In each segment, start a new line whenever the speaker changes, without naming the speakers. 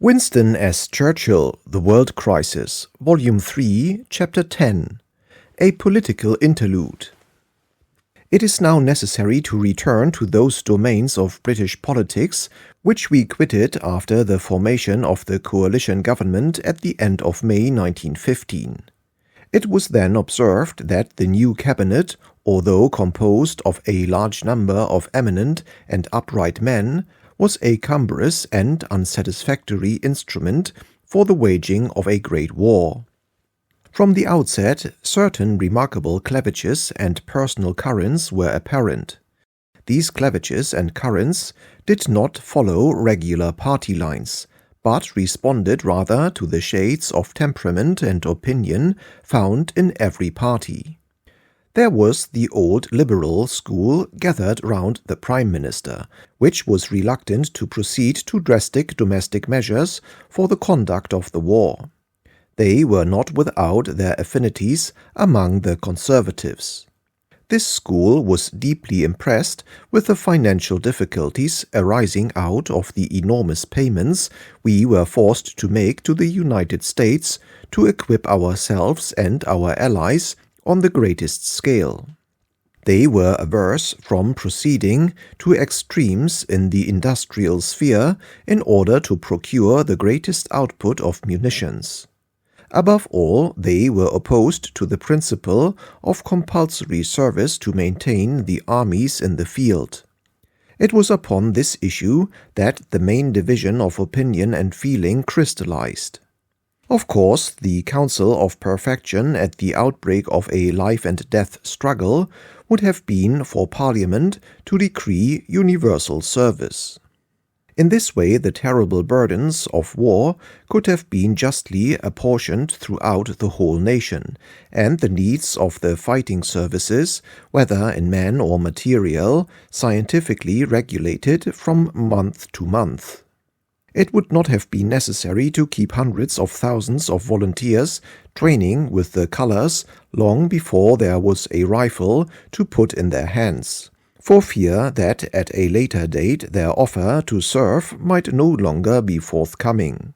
Winston as Churchill, The World Crisis, Volume 3, Chapter 10, A Political Interlude. It is now necessary to return to those domains of British politics which we quitted after the formation of the coalition government at the end of May 1915. It was then observed that the new cabinet, although composed of a large number of eminent and upright men, was a cumbrous and unsatisfactory instrument for the waging of a great war. From the outset, certain remarkable cleavages and personal currents were apparent. These cleavages and currents did not follow regular party lines, but responded rather to the shades of temperament and opinion found in every party. There was the old liberal school gathered round the Prime Minister, which was reluctant to proceed to drastic domestic measures for the conduct of the war. They were not without their affinities among the Conservatives. This school was deeply impressed with the financial difficulties arising out of the enormous payments we were forced to make to the United States to equip ourselves and our allies on the greatest scale. They were averse from proceeding to extremes in the industrial sphere in order to procure the greatest output of munitions. Above all, they were opposed to the principle of compulsory service to maintain the armies in the field. It was upon this issue that the main division of opinion and feeling crystallized. Of course, the counsel of perfection at the outbreak of a life-and-death struggle would have been for Parliament to decree universal service. In this way, the terrible burdens of war could have been justly apportioned throughout the whole nation, and the needs of the fighting services, whether in men or material, scientifically regulated from month to month. It would not have been necessary to keep hundreds of thousands of volunteers training with the colors long before there was a rifle to put in their hands, for fear that at a later date their offer to serve might no longer be forthcoming.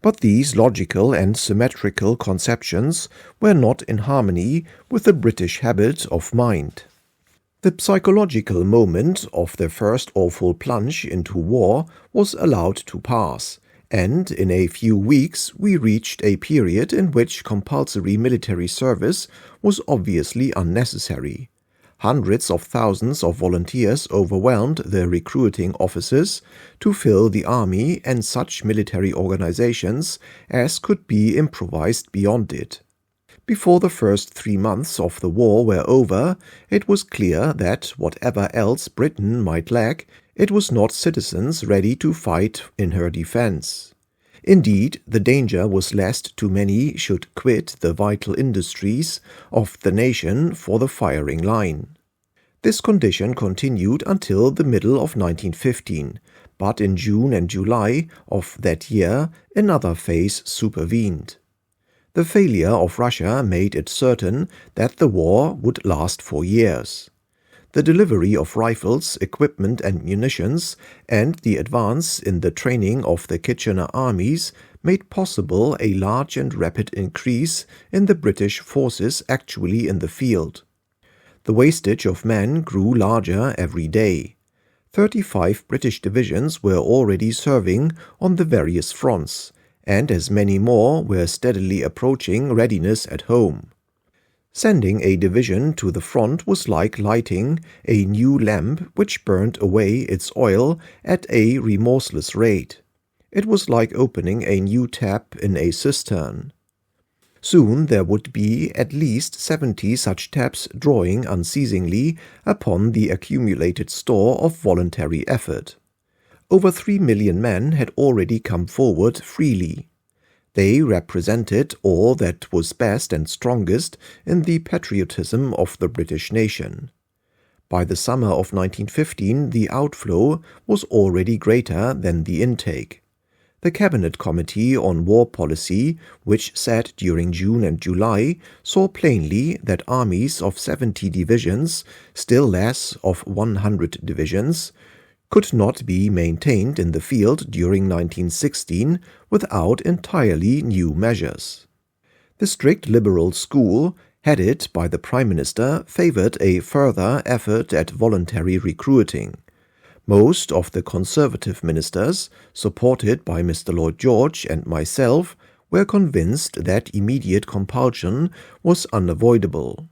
But these logical and symmetrical conceptions were not in harmony with the British habit of mind. The psychological moment of the first awful plunge into war was allowed to pass, and in a few weeks we reached a period in which compulsory military service was obviously unnecessary. Hundreds of thousands of volunteers overwhelmed the recruiting offices to fill the army and such military organizations as could be improvised beyond it. Before the first 3 months of the war were over, it was clear that whatever else Britain might lack, it was not citizens ready to fight in her defense. Indeed, the danger was lest too many should quit the vital industries of the nation for the firing line. This condition continued until the middle of 1915, but in June and July of that year another phase supervened. The failure of Russia made it certain that the war would last for years. The delivery of rifles, equipment and munitions, and the advance in the training of the Kitchener armies made possible a large and rapid increase in the British forces actually in the field. The wastage of men grew larger every day. 35 British divisions were already serving on the various fronts, and as many more were steadily approaching readiness at home. Sending a division to the front was like lighting a new lamp which burned away its oil at a remorseless rate. It was like opening a new tap in a cistern. Soon there would be at least 70 such taps drawing unceasingly upon the accumulated store of voluntary effort. Over 3 million men had already come forward freely. They represented all that was best and strongest in the patriotism of the British nation. By the summer of 1915 the outflow was already greater than the intake. The Cabinet Committee on War Policy, which sat during June and July, saw plainly that armies of 70 divisions, still less of 100 divisions, could not be maintained in the field during 1916 without entirely new measures. The strict liberal school, headed by the Prime Minister, favored a further effort at voluntary recruiting. Most of the Conservative ministers, supported by Mr. Lloyd George and myself, were convinced that immediate compulsion was unavoidable.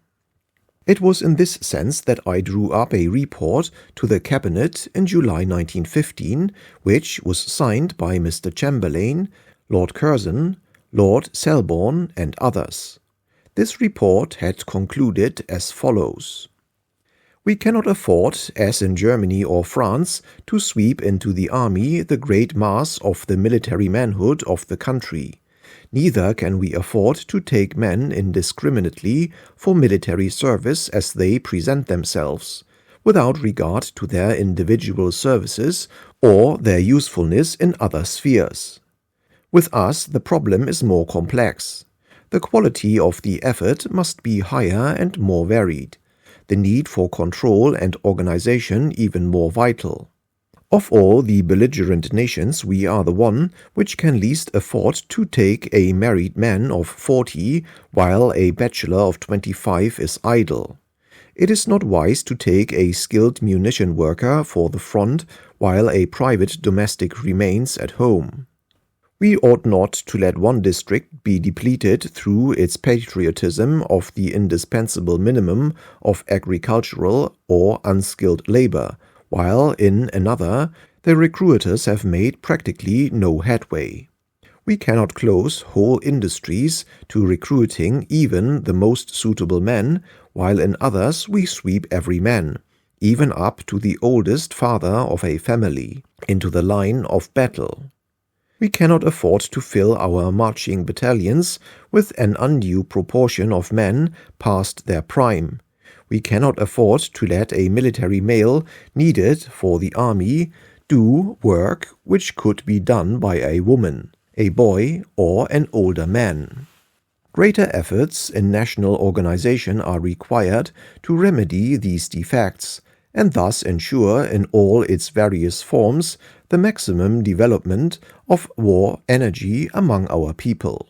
It was in this sense that I drew up a report to the Cabinet in July 1915, which was signed by Mr. Chamberlain, Lord Curzon, Lord Selborne, and others. This report had concluded as follows. We cannot afford, as in Germany or France, to sweep into the army the great mass of the military manhood of the country. Neither can we afford to take men indiscriminately for military service as they present themselves, without regard to their individual services or their usefulness in other spheres. With us the problem is more complex. The quality of the effort must be higher and more varied, the need for control and organization even more vital. Of all the belligerent nations, we are the one which can least afford to take a married man of 40 while a bachelor of 25 is idle. It is not wise to take a skilled munition worker for the front while a private domestic remains at home. We ought not to let one district be depleted through its patriotism of the indispensable minimum of agricultural or unskilled labor, while in another the recruiters have made practically no headway. We cannot close whole industries to recruiting even the most suitable men, while in others we sweep every man, even up to the oldest father of a family, into the line of battle. We cannot afford to fill our marching battalions with an undue proportion of men past their prime. We cannot afford to let a military male needed for the army do work which could be done by a woman, a boy, or an older man. Greater efforts in national organization are required to remedy these defects, and thus ensure in all its various forms the maximum development of war energy among our people.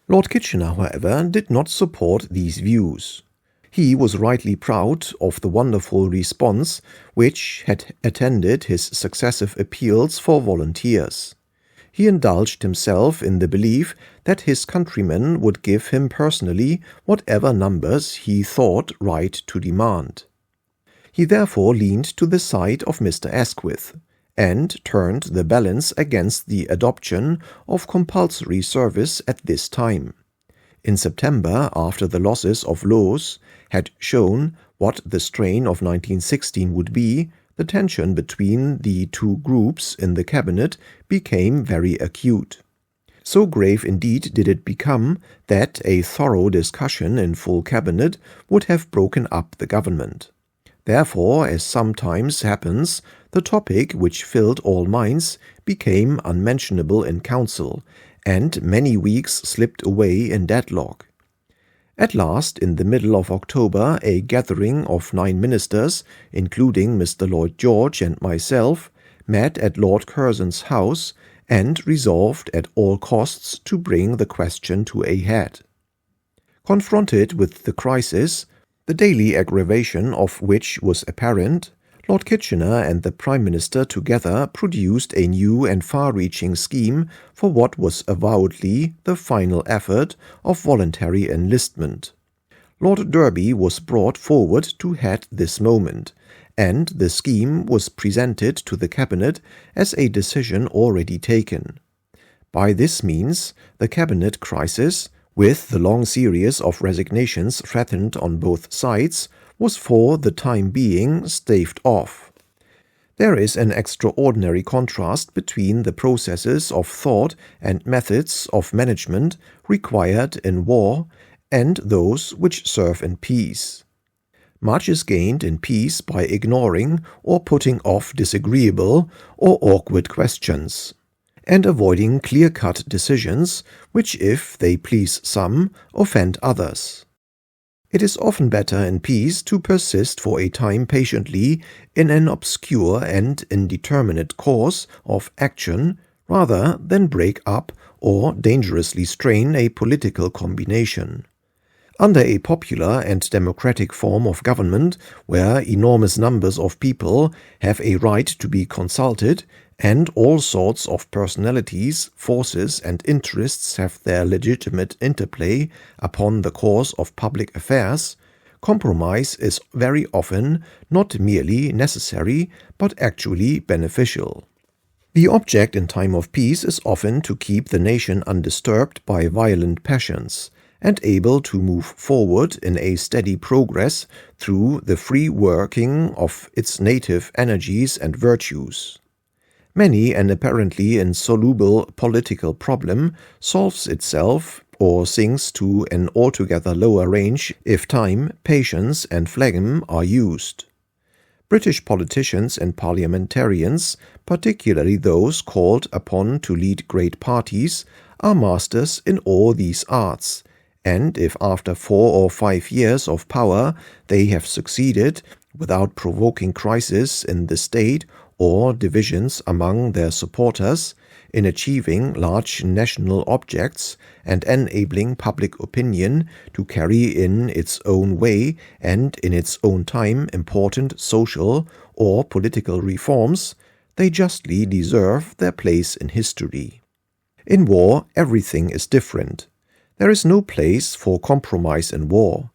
Lord Kitchener, however, did not support these views. He was rightly proud of the wonderful response which had attended his successive appeals for volunteers. He indulged himself in the belief that his countrymen would give him personally whatever numbers he thought right to demand. He therefore leaned to the side of Mr. Asquith, and turned the balance against the adoption of compulsory service at this time. In September, after the losses of Loos had shown what the strain of 1916 would be, the tension between the two groups in the cabinet became very acute. So grave indeed did it become that a thorough discussion in full cabinet would have broken up the government. Therefore, as sometimes happens, the topic which filled all minds became unmentionable in council, and many weeks slipped away in deadlock. At last, in the middle of October, a gathering of 9 ministers, including Mr. Lloyd George and myself, met at Lord Curzon's house and resolved at all costs to bring the question to a head. Confronted with the crisis, the daily aggravation of which was apparent, Lord Kitchener and the Prime Minister together produced a new and far-reaching scheme for what was avowedly the final effort of voluntary enlistment. Lord Derby was brought forward to head this movement, and the scheme was presented to the Cabinet as a decision already taken. By this means, the Cabinet crisis, with the long series of resignations threatened on both sides, was for the time being staved off. There is an extraordinary contrast between the processes of thought and methods of management required in war and those which serve in peace. Much is gained in peace by ignoring or putting off disagreeable or awkward questions, and avoiding clear-cut decisions which, if they please some, offend others. It is often better in peace to persist for a time patiently in an obscure and indeterminate course of action rather than break up or dangerously strain a political combination. Under a popular and democratic form of government, where enormous numbers of people have a right to be consulted, and all sorts of personalities, forces, and interests have their legitimate interplay upon the course of public affairs, compromise is very often not merely necessary, but actually beneficial. The object in time of peace is often to keep the nation undisturbed by violent passions, and able to move forward in a steady progress through the free working of its native energies and virtues. Many an apparently insoluble political problem solves itself or sinks to an altogether lower range if time, patience, and phlegm are used. British politicians and parliamentarians, particularly those called upon to lead great parties, are masters in all these arts, and if after 4 or 5 years of power they have succeeded, without provoking crisis in the state or divisions among their supporters, in achieving large national objects and enabling public opinion to carry in its own way and in its own time important social or political reforms, they justly deserve their place in history. In war, everything is different. There is no place for compromise in war.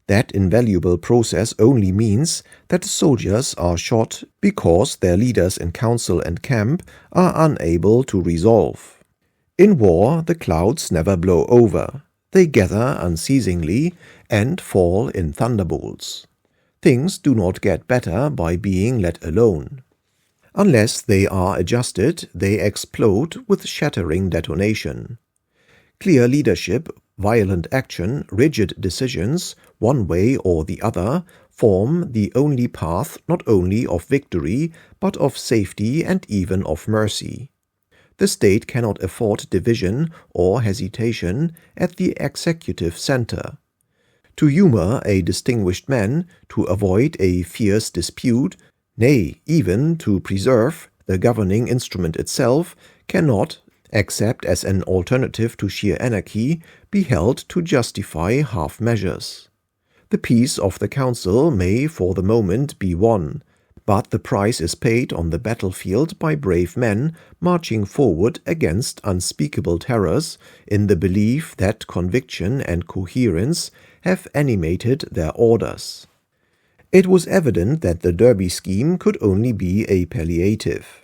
That invaluable process only means that the soldiers are shot because their leaders in council and camp are unable to resolve. In war, the clouds never blow over. They gather unceasingly and fall in thunderbolts. Things do not get better by being let alone. Unless they are adjusted, they explode with shattering detonation. Clear leadership, violent action, rigid decisions, one way or the other, form the only path not only of victory, but of safety and even of mercy. The state cannot afford division or hesitation at the executive center. To humor a distinguished man, to avoid a fierce dispute, nay, even to preserve the governing instrument itself, cannot, except as an alternative to sheer anarchy, be held to justify half measures. The peace of the council may for the moment be won, but the price is paid on the battlefield by brave men marching forward against unspeakable terrors in the belief that conviction and coherence have animated their orders. It was evident that the Derby scheme could only be a palliative.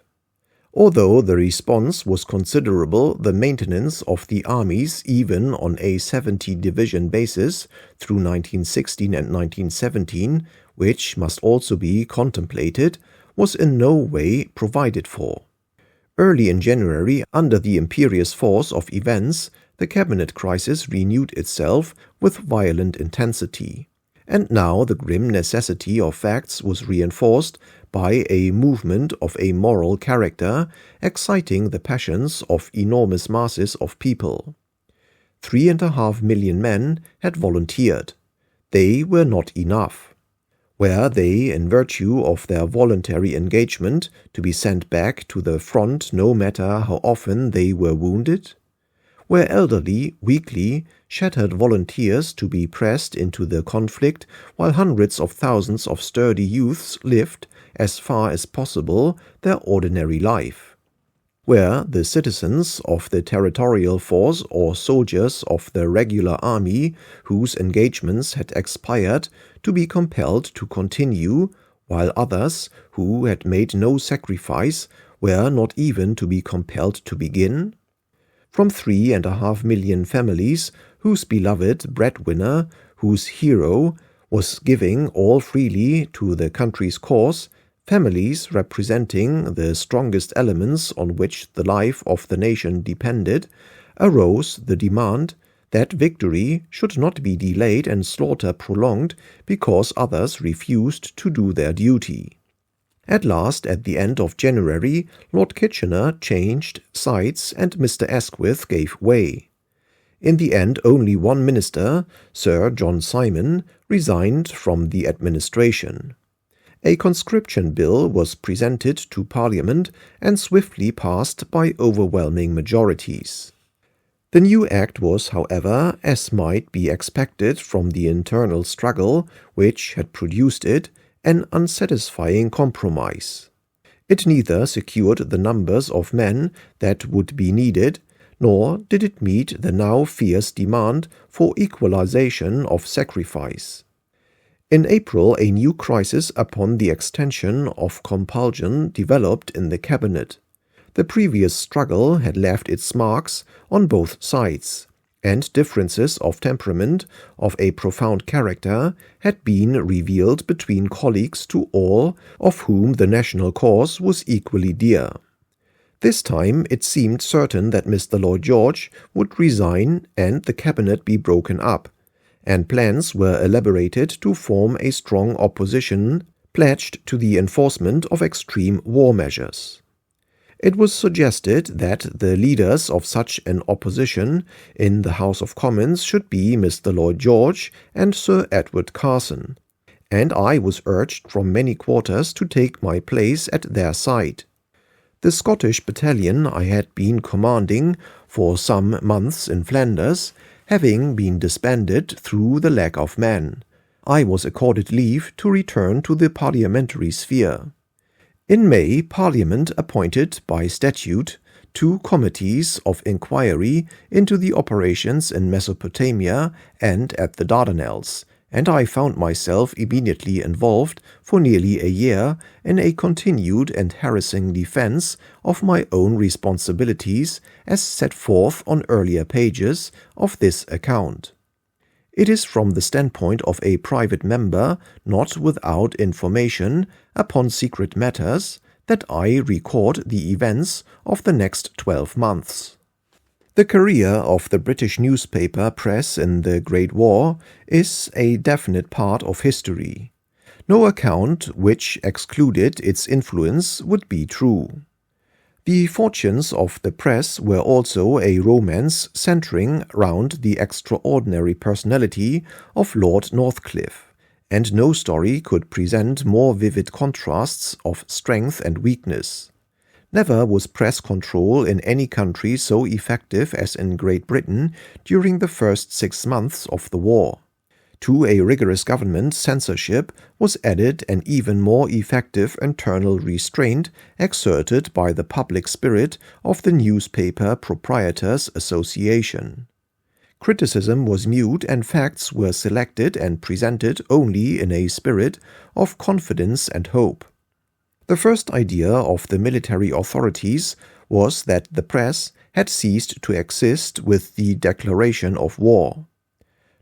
Although the response was considerable, the maintenance of the armies, even on a 70-division basis through 1916 and 1917, which must also be contemplated, was in no way provided for. Early in January, under the imperious force of events, the cabinet crisis renewed itself with violent intensity. And now the grim necessity of facts was reinforced by a movement of a moral character, exciting the passions of enormous masses of people. 3.5 million men had volunteered. They were not enough. Were they, in virtue of their voluntary engagement, to be sent back to the front no matter how often they were wounded? Were elderly, weakly, shattered volunteers to be pressed into the conflict while hundreds of thousands of sturdy youths lived, as far as possible, their ordinary life? Were the citizens of the territorial force or soldiers of the regular army whose engagements had expired to be compelled to continue, while others, who had made no sacrifice, were not even to be compelled to begin? From 3.5 million families, whose beloved breadwinner, whose hero, was giving all freely to the country's cause, families representing the strongest elements on which the life of the nation depended, arose the demand that victory should not be delayed and slaughter prolonged because others refused to do their duty. At last, at the end of January, Lord Kitchener changed sides and Mr. Asquith gave way. In the end, only one minister, Sir John Simon, resigned from the administration. A conscription bill was presented to Parliament and swiftly passed by overwhelming majorities. The new act was, however, as might be expected from the internal struggle which had produced it, an unsatisfying compromise. It neither secured the numbers of men that would be needed, nor did it meet the now fierce demand for equalization of sacrifice. In April, a new crisis upon the extension of compulsion developed in the cabinet. The previous struggle had left its marks on both sides, and differences of temperament of a profound character had been revealed between colleagues to all of whom the national cause was equally dear. This time it seemed certain that Mr. Lloyd George would resign and the cabinet be broken up, and plans were elaborated to form a strong opposition pledged to the enforcement of extreme war measures. It was suggested that the leaders of such an opposition in the House of Commons should be Mr. Lloyd George and Sir Edward Carson, and I was urged from many quarters to take my place at their side. The Scottish battalion I had been commanding for some months in Flanders, having been disbanded through the lack of men, I was accorded leave to return to the parliamentary sphere. In May, Parliament appointed by statute 2 committees of inquiry into the operations in Mesopotamia and at the Dardanelles, and I found myself immediately involved for nearly a year in a continued and harassing defense of my own responsibilities as set forth on earlier pages of this account. It is from the standpoint of a private member, not without information upon secret matters, that I record the events of the next 12 months. The career of the British newspaper press in the Great War is a definite part of history. No account which excluded its influence would be true. The fortunes of the press were also a romance centering round the extraordinary personality of Lord Northcliffe, and no story could present more vivid contrasts of strength and weakness. Never was press control in any country so effective as in Great Britain during the first 6 months of the war. To a rigorous government, censorship was added an even more effective internal restraint exerted by the public spirit of the Newspaper Proprietors Association. Criticism was mute and facts were selected and presented only in a spirit of confidence and hope. The first idea of the military authorities was that the press had ceased to exist with the declaration of war.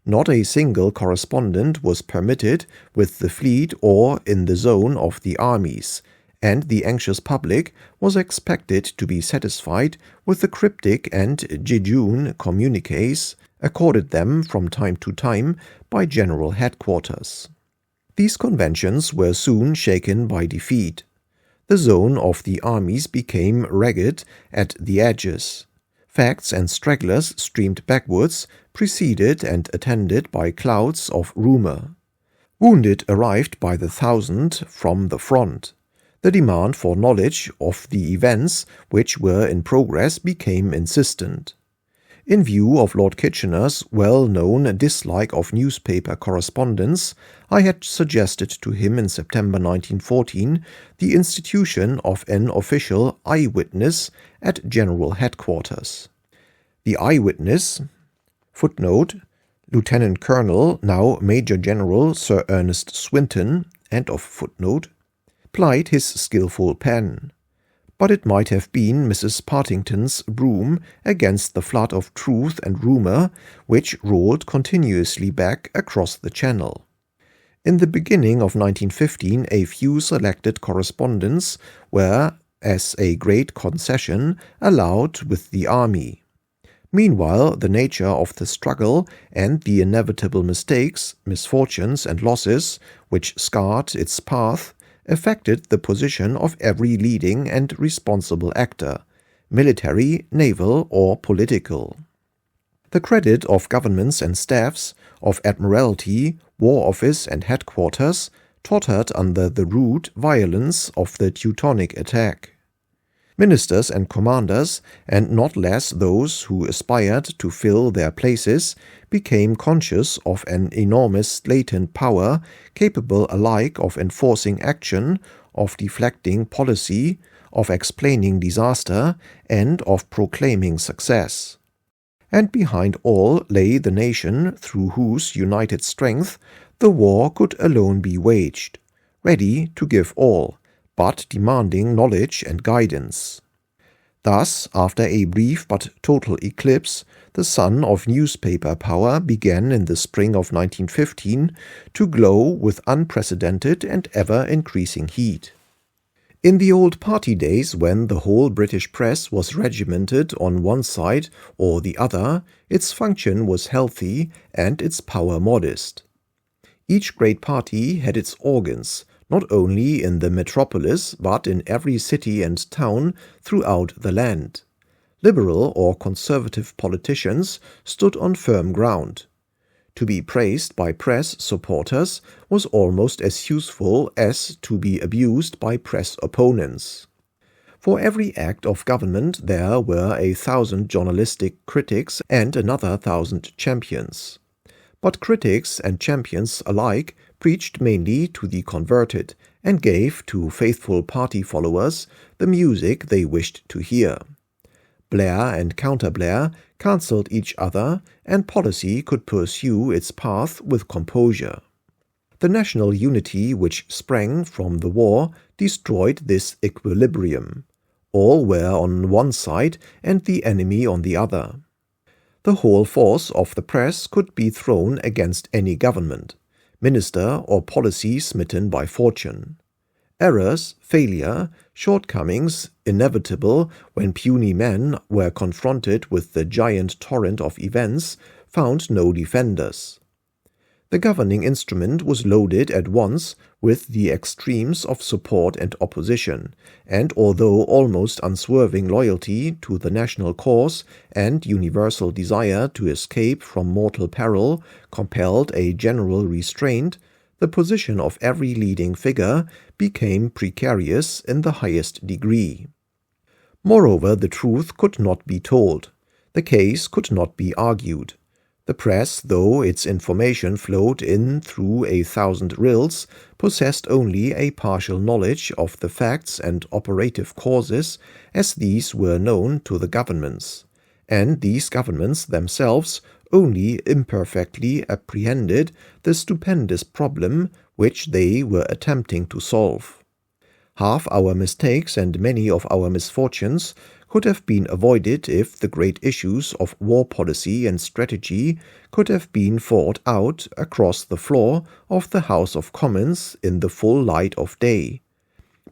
Not a single correspondent was permitted with the fleet or in the zone of the armies, and the anxious public was expected to be satisfied with the cryptic and jejune communiques accorded them from time to time by General Headquarters. These conventions were soon shaken by defeat. The zone of the armies became ragged at the edges. Facts and stragglers streamed backwards, preceded and attended by clouds of rumor. Wounded arrived by the thousand from the front. The demand for knowledge of the events which were in progress became insistent. In view of Lord Kitchener's well-known dislike of newspaper correspondence, I had suggested to him in September 1914 the institution of an official eyewitness at General Headquarters. The eyewitness, footnote, Lieutenant Colonel, now Major General Sir Ernest Swinton, end of footnote, plied his skilful pen. But it might have been Mrs. Partington's broom against the flood of truth and rumor which rolled continuously back across the Channel. In the beginning of 1915, a few selected correspondents were, as a great concession, allowed with the army. Meanwhile, the nature of the struggle and the inevitable mistakes, misfortunes, and losses which scarred its path affected the position of every leading and responsible actor, military, naval, or political. The credit of governments and staffs, of Admiralty, War Office and headquarters tottered under the rude violence of the Teutonic attack. Ministers and commanders, and not less those who aspired to fill their places, became conscious of an enormous latent power capable alike of enforcing action, of deflecting policy, of explaining disaster, and of proclaiming success. And behind all lay the nation through whose united strength the war could alone be waged, ready to give all, but demanding knowledge and guidance. Thus, after a brief but total eclipse, the sun of newspaper power began in the spring of 1915 to glow with unprecedented and ever-increasing heat. In the old party days, when the whole British press was regimented on one side or the other, its function was healthy and its power modest. Each great party had its organs, not only in the metropolis but in every city and town throughout the land. Liberal or conservative politicians stood on firm ground. To be praised by press supporters was almost as useful as to be abused by press opponents. For every act of government there were 1,000 journalistic critics and another 1,000 champions. But critics and champions alike preached mainly to the converted and gave to faithful party followers the music they wished to hear. Blair and counter-Blair cancelled each other, and policy could pursue its path with composure. The national unity which sprang from the war destroyed this equilibrium. All were on one side and the enemy on the other. The whole force of the press could be thrown against any government, minister or policy smitten by fortune. Errors, failure, shortcomings, inevitable when puny men were confronted with the giant torrent of events, found no defenders. The governing instrument was loaded at once with the extremes of support and opposition, and although almost unswerving loyalty to the national cause and universal desire to escape from mortal peril compelled a general restraint, the position of every leading figure became precarious in the highest degree. Moreover, the truth could not be told. The case could not be argued. The press, though its information flowed in through 1,000 rills, possessed only a partial knowledge of the facts and operative causes as these were known to the governments, and these governments themselves only imperfectly apprehended the stupendous problem which they were attempting to solve. Half our mistakes and many of our misfortunes could have been avoided if the great issues of war policy and strategy could have been fought out across the floor of the House of Commons in the full light of day.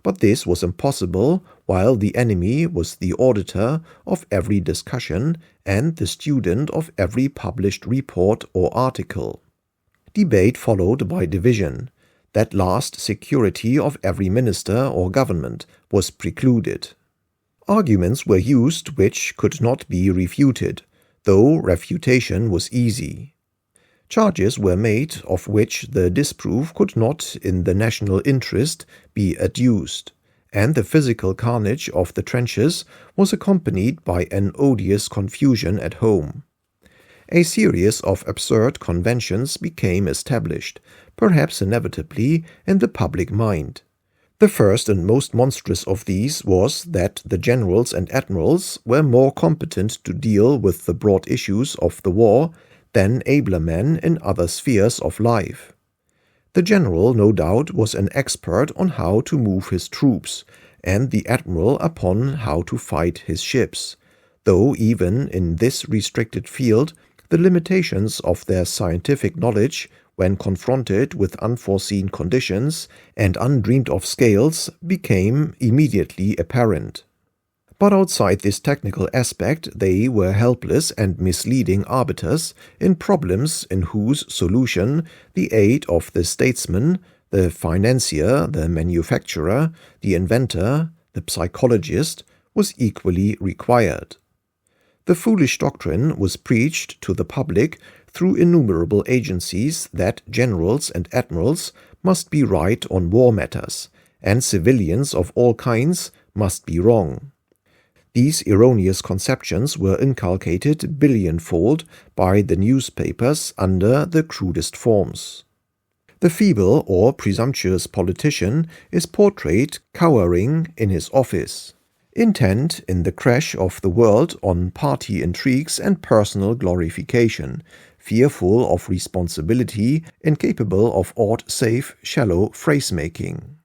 But this was impossible while the enemy was the auditor of every discussion and the student of every published report or article. Debate followed by division. That last security of every minister or government was precluded. Arguments were used which could not be refuted, though refutation was easy. Charges were made of which the disproof could not, in the national interest, be adduced, and the physical carnage of the trenches was accompanied by an odious confusion at home. A series of absurd conventions became established, perhaps inevitably, in the public mind. The first and most monstrous of these was that the generals and admirals were more competent to deal with the broad issues of the war than abler men in other spheres of life. The general, no doubt, was an expert on how to move his troops, and the admiral upon how to fight his ships, though even in this restricted field the limitations of their scientific knowledge when confronted with unforeseen conditions and undreamed-of scales, became immediately apparent. But outside this technical aspect, they were helpless and misleading arbiters in problems in whose solution the aid of the statesman, the financier, the manufacturer, the inventor, the psychologist was equally required. The foolish doctrine was preached to the public through innumerable agencies that generals and admirals must be right on war matters, and civilians of all kinds must be wrong. These erroneous conceptions were inculcated billionfold by the newspapers under the crudest forms. The feeble or presumptuous politician is portrayed cowering in his office, intent in the crash of the world on party intrigues and personal glorification, fearful of responsibility, incapable of aught save shallow phrase-making.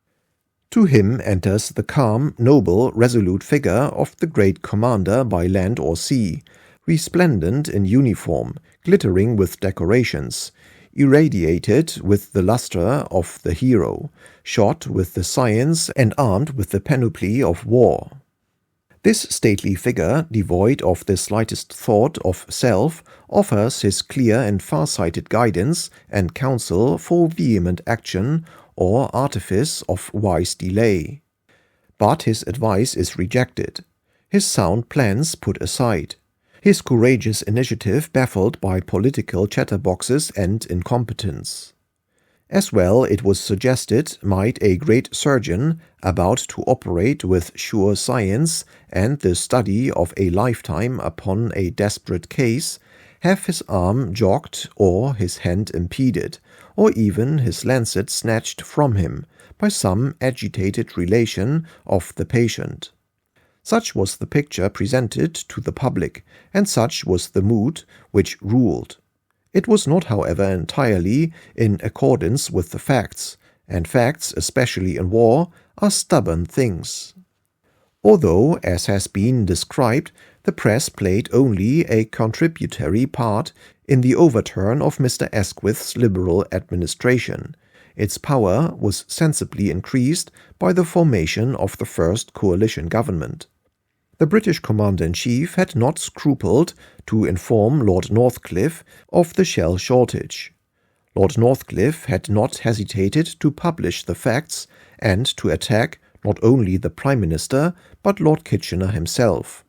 To him enters the calm, noble, resolute figure of the great commander by land or sea, resplendent in uniform, glittering with decorations, irradiated with the lustre of the hero, shod with the science and armed with the panoply of war. This stately figure, devoid of the slightest thought of self, offers his clear and far-sighted guidance and counsel for vehement action or artifice of wise delay. But his advice is rejected, his sound plans put aside, his courageous initiative baffled by political chatterboxes and incompetence. As well, it was suggested, might a great surgeon, about to operate with sure science and the study of a lifetime upon a desperate case, have his arm jogged or his hand impeded, or even his lancet snatched from him by some agitated relation of the patient. Such was the picture presented to the public, and such was the mood which ruled. It was not, however, entirely in accordance with the facts, and facts, especially in war, are stubborn things. Although, as has been described, the press played only a contributory part in the overturn of Mr. Asquith's liberal administration, its power was sensibly increased by the formation of the first coalition government. The British Commander-in-Chief had not scrupled to inform Lord Northcliffe of the shell shortage. Lord Northcliffe had not hesitated to publish the facts and to attack not only the Prime Minister but Lord Kitchener himself.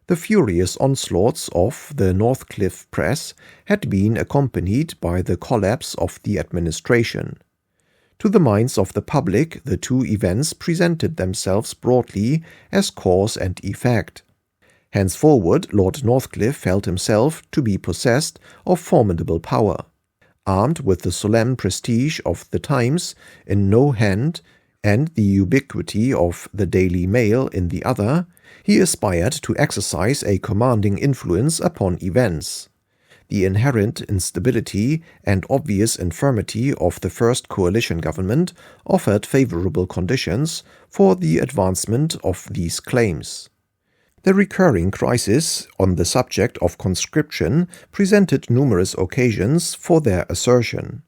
The furious onslaughts of the Northcliffe press had been accompanied by the collapse of the administration. To the minds of the public, the two events presented themselves broadly as cause and effect. Henceforward, Lord Northcliffe felt himself to be possessed of formidable power. Armed with the solemn prestige of the Times in no hand and the ubiquity of the Daily Mail in the other, he aspired to exercise a commanding influence upon events. The inherent instability and obvious infirmity of the first coalition government offered favorable conditions for the advancement of these claims. The recurring crisis on the subject of conscription presented numerous occasions for their assertion.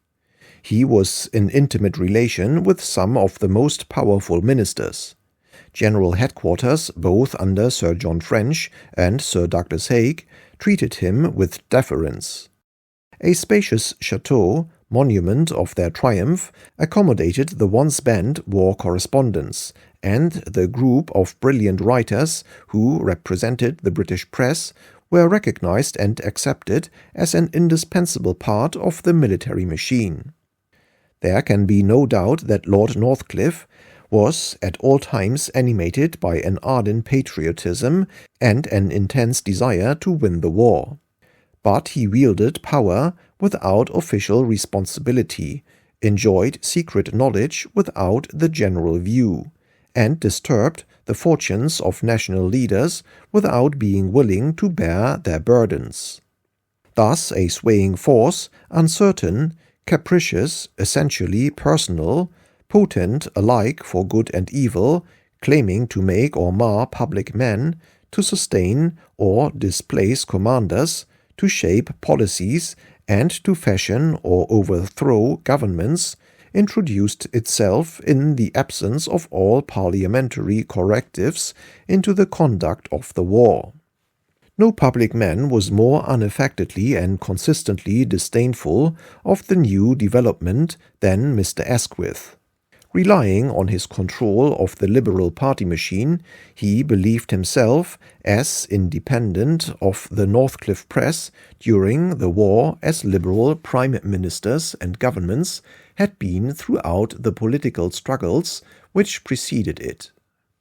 He was in intimate relation with some of the most powerful ministers. General headquarters, both under Sir John French and Sir Douglas Haig, treated him with deference. A spacious chateau, monument of their triumph, accommodated the once-banned war correspondence, and the group of brilliant writers who represented the British press were recognized and accepted as an indispensable part of the military machine. There can be no doubt that Lord Northcliffe was at all times animated by an ardent patriotism and an intense desire to win the war. But he wielded power without official responsibility, enjoyed secret knowledge without the general view, and disturbed the fortunes of national leaders without being willing to bear their burdens. Thus a swaying force, uncertain, capricious, essentially personal, potent alike for good and evil, claiming to make or mar public men, to sustain or displace commanders, to shape policies, and to fashion or overthrow governments, introduced itself in the absence of all parliamentary correctives into the conduct of the war. No public man was more unaffectedly and consistently disdainful of the new development than Mr. Asquith. Relying on his control of the Liberal party machine, he believed himself as independent of the Northcliffe press during the war as Liberal prime ministers and governments had been throughout the political struggles which preceded it.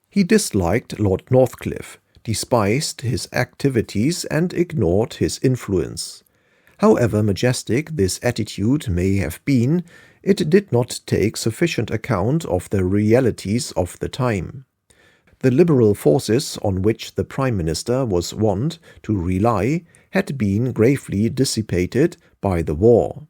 He disliked Lord Northcliffe, despised his activities and ignored his influence. However majestic this attitude may have been, it did not take sufficient account of the realities of the time. The liberal forces on which the Prime Minister was wont to rely had been gravely dissipated by the war.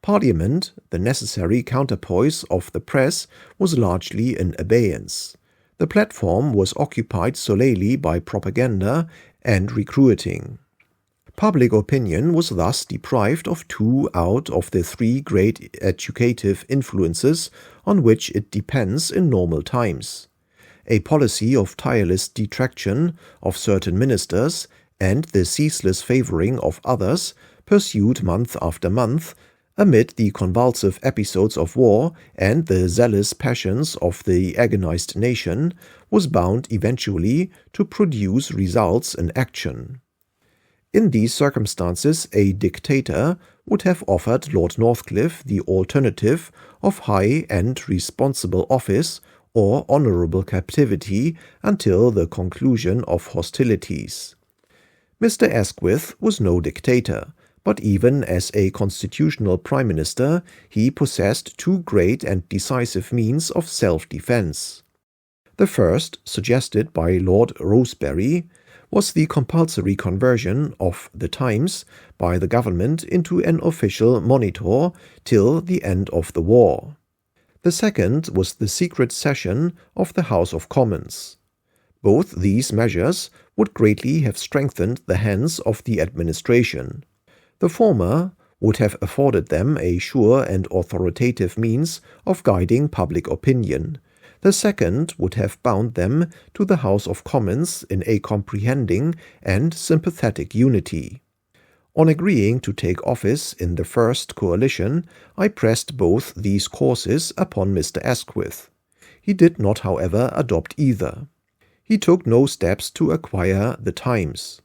Parliament, the necessary counterpoise of the press, was largely in abeyance. The platform was occupied solely by propaganda and recruiting. Public opinion was thus deprived of 2 out of the 3 great educative influences on which it depends in normal times. A policy of tireless detraction of certain ministers and the ceaseless favoring of others, pursued month after month, amid the convulsive episodes of war and the zealous passions of the agonized nation, was bound eventually to produce results in action. In these circumstances, a dictator would have offered Lord Northcliffe the alternative of high and responsible office or honourable captivity until the conclusion of hostilities. Mr. Asquith was no dictator, but even as a constitutional prime minister he possessed 2 great and decisive means of self-defence. The first, suggested by Lord Rosebery, was the compulsory conversion of the Times by the government into an official monitor till the end of the war. The second was the secret session of the House of Commons. Both these measures would greatly have strengthened the hands of the administration. The former would have afforded them a sure and authoritative means of guiding public opinion. The second would have bound them to the House of Commons in a comprehending and sympathetic unity. On agreeing to take office in the first coalition, I pressed both these courses upon Mr. Asquith. He did not, however, adopt either. He took no steps to acquire the Times.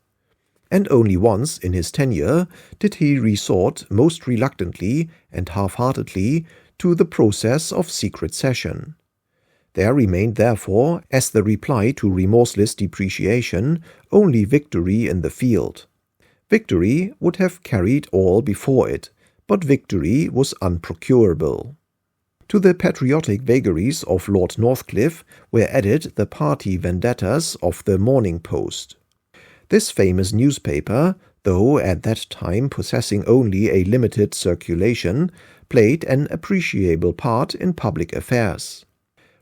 And only once in his tenure did he resort most reluctantly and half-heartedly to the process of secret session. There remained therefore, as the reply to remorseless depreciation, only victory in the field. Victory would have carried all before it, but victory was unprocurable. To the patriotic vagaries of Lord Northcliffe were added the party vendettas of the Morning Post. This famous newspaper, though at that time possessing only a limited circulation, played an appreciable part in public affairs.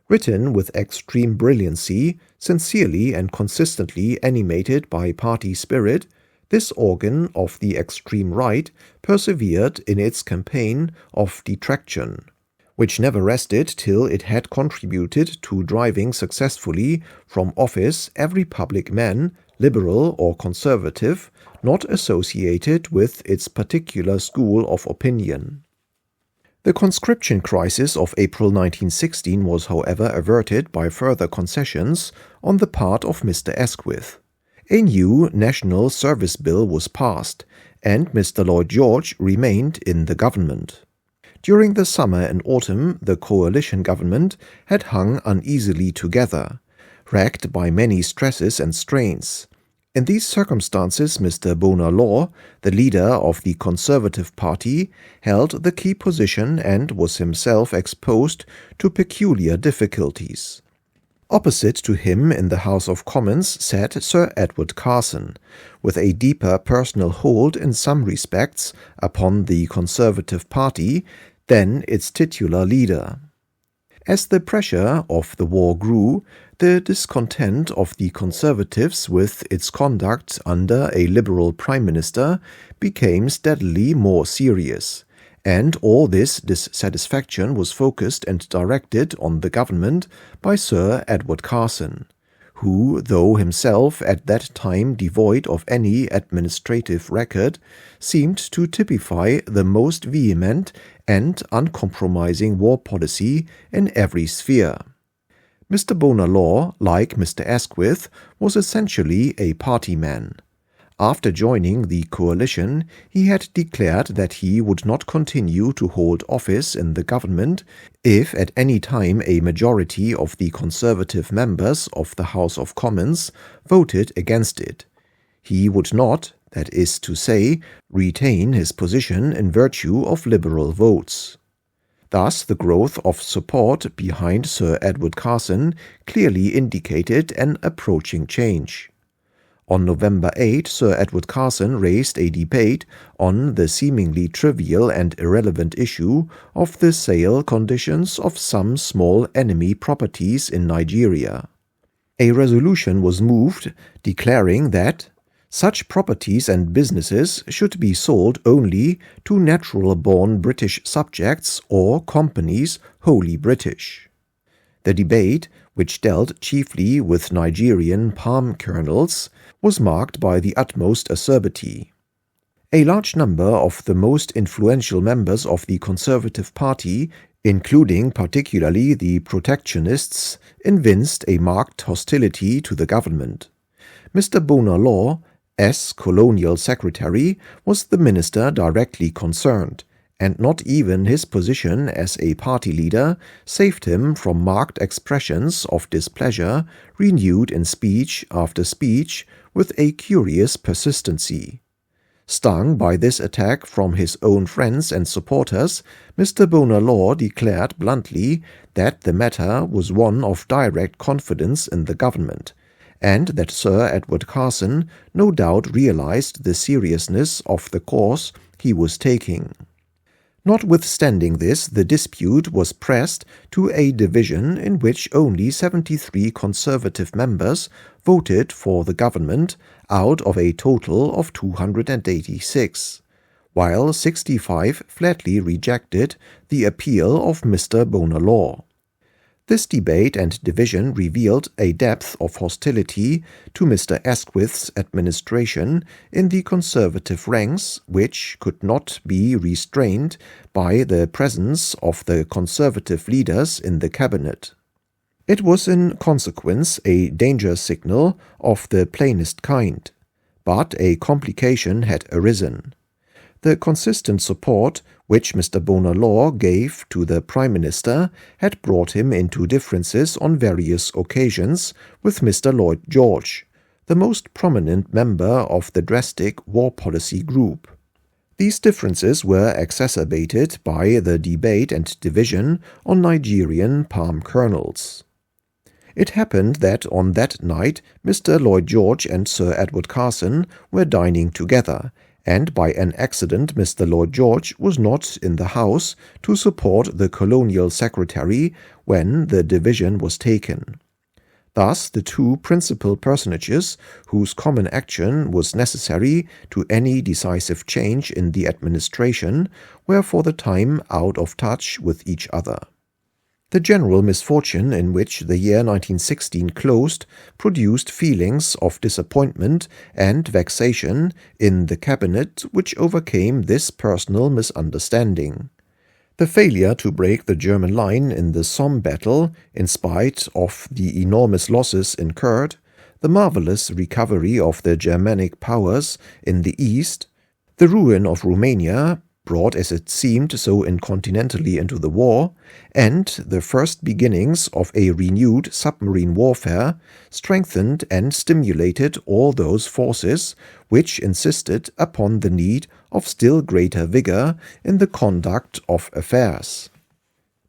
Written with extreme brilliancy, sincerely and consistently animated by party spirit, this organ of the extreme right persevered in its campaign of detraction, which never rested till it had contributed to driving successfully from office every public man, liberal or conservative, not associated with its particular school of opinion. The conscription crisis of April 1916 was, however, averted by further concessions on the part of Mr. Asquith. A new National Service Bill was passed, and Mr. Lloyd George remained in the government. During the summer and autumn, the coalition government had hung uneasily together, racked by many stresses and strains. In these circumstances, Mr. Bonar Law, the leader of the Conservative Party, held the key position and was himself exposed to peculiar difficulties. Opposite to him in the House of Commons sat Sir Edward Carson, with a deeper personal hold in some respects upon the Conservative Party than its titular leader. As the pressure of the war grew, the discontent of the Conservatives with its conduct under a Liberal Prime Minister became steadily more serious, and all this dissatisfaction was focused and directed on the government by Sir Edward Carson, who, though himself at that time devoid of any administrative record, seemed to typify the most vehement and uncompromising war policy in every sphere. Mr. Bonar Law, like Mr. Asquith, was essentially a party man. After joining the coalition, he had declared that he would not continue to hold office in the government if at any time a majority of the Conservative members of the House of Commons voted against it. He would not, that is to say, retain his position in virtue of Liberal votes. Thus, the growth of support behind Sir Edward Carson clearly indicated an approaching change. On November 8, Sir Edward Carson raised a debate on the seemingly trivial and irrelevant issue of the sale conditions of some small enemy properties in Nigeria. A resolution was moved declaring that such properties and businesses should be sold only to natural-born British subjects or companies wholly British. The debate, which dealt chiefly with Nigerian palm kernels, was marked by the utmost acerbity. A large number of the most influential members of the Conservative Party, including particularly the protectionists, evinced a marked hostility to the government. Mr. Bonar Law, as Colonial Secretary, was the minister directly concerned, and not even his position as a party leader saved him from marked expressions of displeasure renewed in speech after speech with a curious persistency. Stung by this attack from his own friends and supporters, Mr. Bonar Law declared bluntly that the matter was one of direct confidence in the government, and that Sir Edward Carson no doubt realized the seriousness of the course he was taking. Notwithstanding this, the dispute was pressed to a division in which only 73 Conservative members voted for the government out of a total of 286, while 65 flatly rejected the appeal of Mr. Bonar Law. This debate and division revealed a depth of hostility to Mr. Asquith's administration in the Conservative ranks which could not be restrained by the presence of the Conservative leaders in the cabinet. It was in consequence a danger signal of the plainest kind, but a complication had arisen. The consistent support which Mr. Bonar Law gave to the Prime Minister had brought him into differences on various occasions with Mr. Lloyd George, the most prominent member of the drastic war policy group. These differences were exacerbated by the debate and division on Nigerian palm kernels. It happened that on that night Mr. Lloyd George and Sir Edward Carson were dining together, and by an accident Mr. Lloyd George was not in the house to support the Colonial Secretary when the division was taken. Thus the two principal personages, whose common action was necessary to any decisive change in the administration, were for the time out of touch with each other. The general misfortune in which the year 1916 closed produced feelings of disappointment and vexation in the cabinet which overcame this personal misunderstanding. The failure to break the German line in the Somme battle, in spite of the enormous losses incurred, the marvelous recovery of the Germanic powers in the east, the ruin of Romania, brought as it seemed so incontinentally into the war, and the first beginnings of a renewed submarine warfare, strengthened and stimulated all those forces which insisted upon the need of still greater vigor in the conduct of affairs.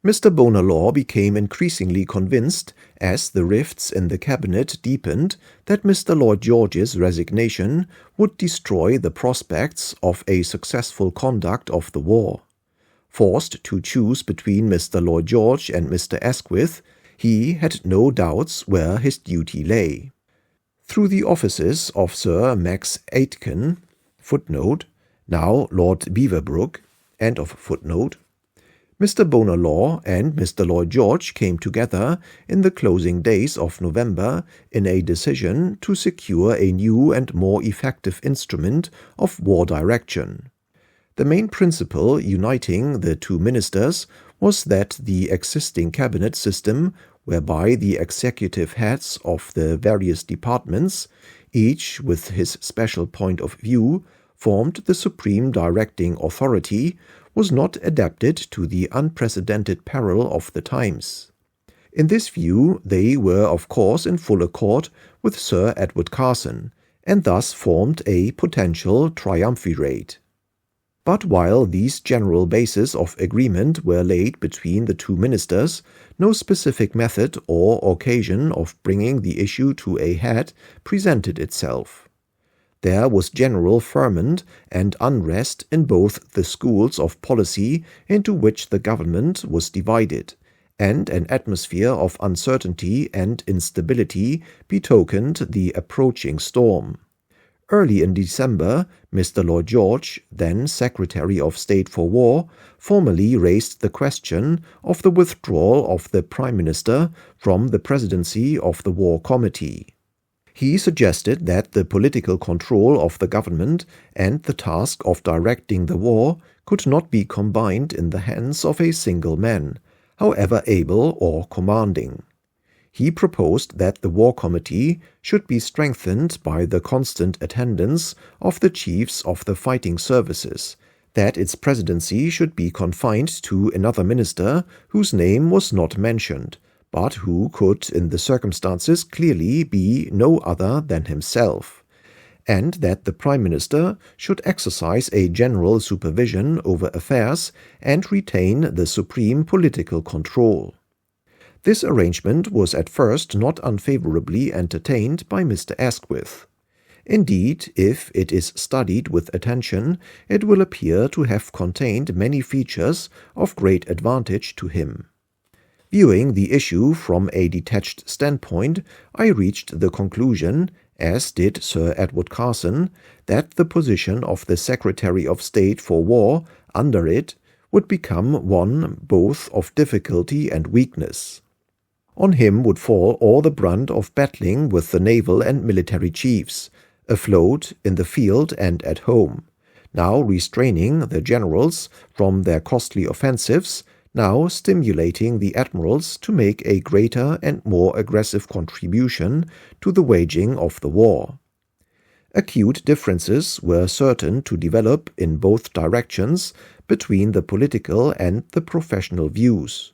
Mr. Bonar Law became increasingly convinced, as the rifts in the cabinet deepened, that Mr. Lloyd George's resignation would destroy the prospects of a successful conduct of the war. Forced to choose between Mr. Lloyd George and Mr. Asquith, he had no doubts where his duty lay. Through the offices of Sir Max Aitken, (now Lord Beaverbrook), Mr. Bonar Law and Mr. Lloyd George came together in the closing days of November in a decision to secure a new and more effective instrument of war direction. The main principle uniting the two ministers was that the existing cabinet system, whereby the executive heads of the various departments, each with his special point of view, formed the supreme directing authority, was not adapted to the unprecedented peril of the times. In this view, they were of course in full accord with Sir Edward Carson, and thus formed a potential triumvirate. But while these general bases of agreement were laid between the two ministers, no specific method or occasion of bringing the issue to a head presented itself. There was general ferment and unrest in both the schools of policy into which the government was divided, and an atmosphere of uncertainty and instability betokened the approaching storm. Early in December, Mr. Lloyd George, then Secretary of State for War, formally raised the question of the withdrawal of the Prime Minister from the presidency of the War Committee. He suggested that the political control of the government and the task of directing the war could not be combined in the hands of a single man, however able or commanding. He proposed that the War Committee should be strengthened by the constant attendance of the chiefs of the fighting services, that its presidency should be confined to another minister whose name was not mentioned, but who could in the circumstances clearly be no other than himself, and that the Prime Minister should exercise a general supervision over affairs and retain the supreme political control. This arrangement was at first not unfavorably entertained by Mr. Asquith. Indeed, if it is studied with attention, it will appear to have contained many features of great advantage to him. Viewing the issue from a detached standpoint, I reached the conclusion, as did Sir Edward Carson, that the position of the Secretary of State for War under it would become one both of difficulty and weakness. On him would fall all the brunt of battling with the naval and military chiefs, afloat, in the field and at home, now restraining the generals from their costly offensives, now stimulating the admirals to make a greater and more aggressive contribution to the waging of the war. Acute differences were certain to develop in both directions between the political and the professional views.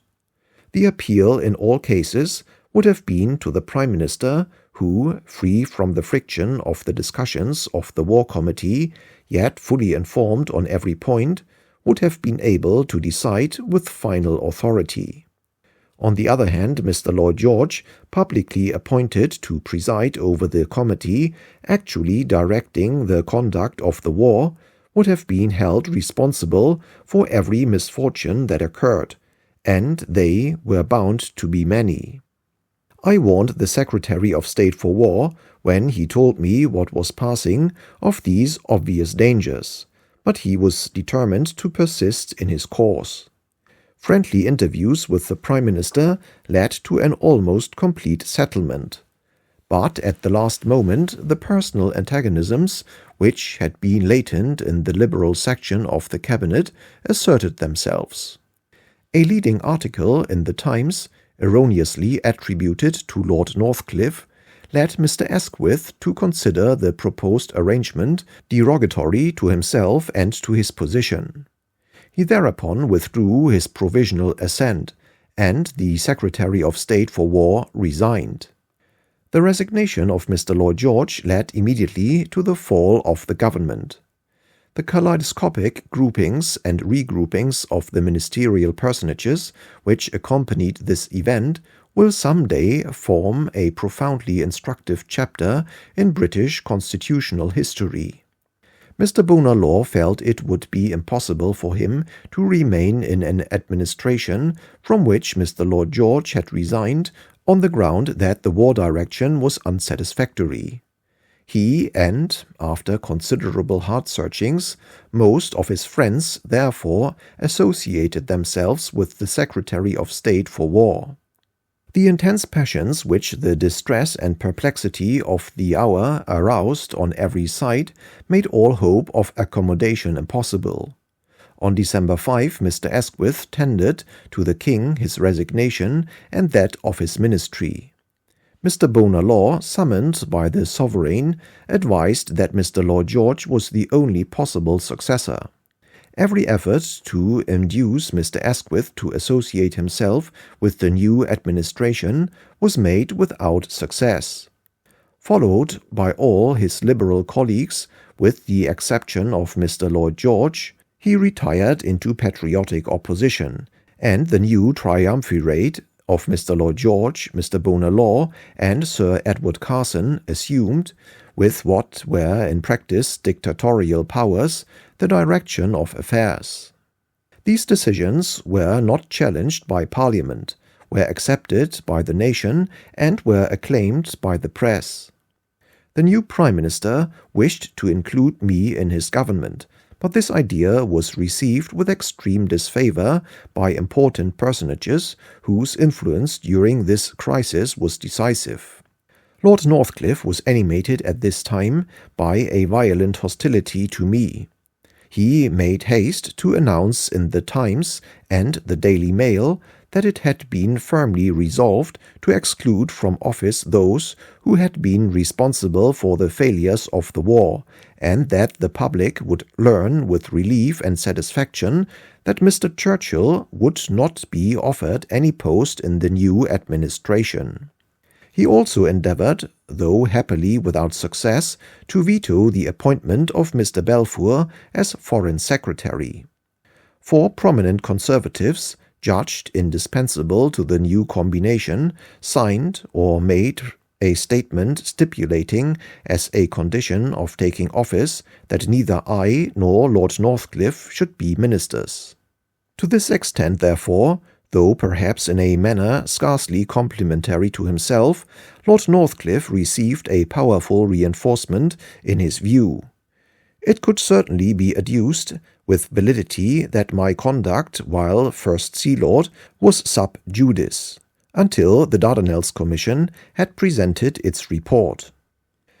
The appeal in all cases would have been to the Prime Minister, who, free from the friction of the discussions of the War Committee, yet fully informed on every point, would have been able to decide with final authority. On the other hand, Mr. Lloyd George, publicly appointed to preside over the committee actually directing the conduct of the war, would have been held responsible for every misfortune that occurred, and they were bound to be many. I warned the Secretary of State for War, when he told me what was passing, of these obvious dangers, but he was determined to persist in his course. Friendly interviews with the Prime Minister led to an almost complete settlement. But at the last moment the personal antagonisms, which had been latent in the Liberal section of the Cabinet, asserted themselves. A leading article in the Times, erroneously attributed to Lord Northcliffe, led Mr. Asquith to consider the proposed arrangement derogatory to himself and to his position. He thereupon withdrew his provisional assent, and the Secretary of State for War resigned. The resignation of Mr. Lloyd George led immediately to the fall of the government. The kaleidoscopic groupings and regroupings of the ministerial personages which accompanied this event will some day form a profoundly instructive chapter in British constitutional history. Mr. Bonar Law felt it would be impossible for him to remain in an administration from which Mr. Lloyd George had resigned on the ground that the war direction was unsatisfactory. He and, after considerable heart-searchings, most of his friends therefore associated themselves with the Secretary of State for War. The intense passions which the distress and perplexity of the hour aroused on every side made all hope of accommodation impossible. On December 5, Mr. Asquith tendered to the King his resignation and that of his ministry. Mr. Bonar Law, summoned by the Sovereign, advised that Mr. Lloyd George was the only possible successor. Every effort to induce Mr. Asquith to associate himself with the new administration was made without success. Followed by all his Liberal colleagues, with the exception of Mr. Lloyd George, he retired into patriotic opposition, and the new triumvirate of Mr. Lloyd George, Mr. Bonar Law, and Sir Edward Carson assumed, with what were in practice dictatorial powers, the direction of affairs. These decisions were not challenged by Parliament, were accepted by the nation, and were acclaimed by the press. The new Prime Minister wished to include me in his government, but this idea was received with extreme disfavor by important personages whose influence during this crisis was decisive. Lord Northcliffe was animated at this time by a violent hostility to me. He made haste to announce in the Times and the Daily Mail that it had been firmly resolved to exclude from office those who had been responsible for the failures of the war, and that the public would learn with relief and satisfaction that Mr. Churchill would not be offered any post in the new administration. He also endeavoured, though happily without success, to veto the appointment of Mr. Balfour as Foreign Secretary. 4 prominent Conservatives, judged indispensable to the new combination, signed or made a statement stipulating as a condition of taking office that neither I nor Lord Northcliffe should be ministers. To this extent, therefore, though perhaps in a manner scarcely complimentary to himself, Lord Northcliffe received a powerful reinforcement in his view. It could certainly be adduced with validity that my conduct while First Sea Lord was sub judice, until the Dardanelles Commission had presented its report.